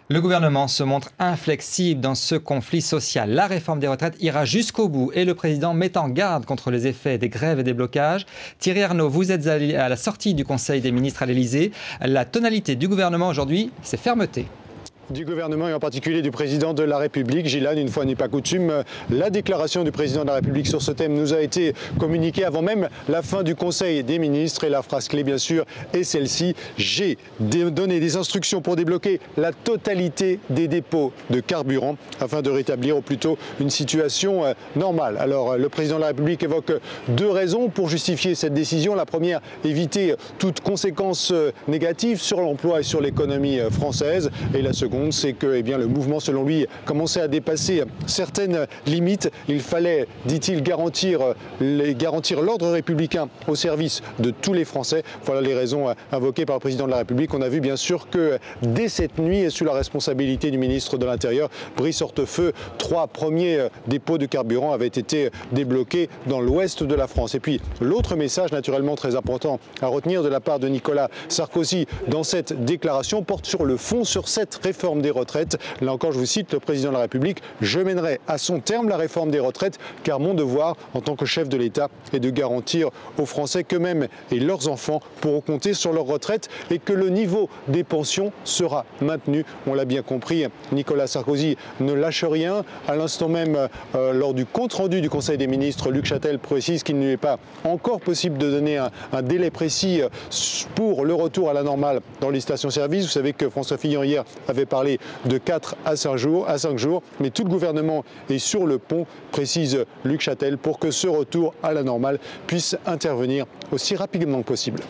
Le gouvernement se montre inflexible dans ce conflit social. La réforme des retraites ira jusqu'au bout et le président met en garde contre les effets des grèves et des blocages. Thierry Arnaud, vous êtes à la sortie du Conseil des ministres à l'Élysée. La tonalité du gouvernement aujourd'hui, c'est fermeté. Du gouvernement et en particulier du président de la République. Gilad, une fois n'est pas coutume, la déclaration du président de la République sur ce thème nous a été communiquée avant même la fin du Conseil des ministres. Et la phrase clé, bien sûr, est celle-ci. J'ai donné des instructions pour débloquer la totalité des dépôts de carburant afin de rétablir au plus tôt une situation normale. Alors, le président de la République évoque deux raisons pour justifier cette décision. La première, éviter toute conséquence négative sur l'emploi et sur l'économie française. Et la seconde, c'est que le mouvement, selon lui, commençait à dépasser certaines limites. Il fallait, dit-il, garantir l'ordre républicain au service de tous les Français. Voilà les raisons invoquées par le président de la République. On a vu bien sûr que dès cette nuit, et sous la responsabilité du ministre de l'Intérieur, Brice Hortefeux, 3 premiers dépôts de carburant avaient été débloqués dans l'ouest de la France. Et puis l'autre message, naturellement très important à retenir de la part de Nicolas Sarkozy dans cette déclaration, porte sur le fond, sur cette réforme des retraites. Là encore, je vous cite le président de la République: je mènerai à son terme la réforme des retraites, car mon devoir en tant que chef de l'État est de garantir aux Français qu'eux-mêmes et leurs enfants pourront compter sur leur retraite et que le niveau des pensions sera maintenu. On l'a bien compris, Nicolas Sarkozy ne lâche rien. À l'instant même, lors du compte-rendu du Conseil des ministres, Luc Châtel précise qu'il ne lui est pas encore possible de donner un délai précis pour le retour à la normale dans les stations-service. Vous savez que François Fillon hier avait parlé de 4 à 5 jours, mais tout le gouvernement est sur le pont, précise Luc Châtel, pour que ce retour à la normale puisse intervenir aussi rapidement que possible.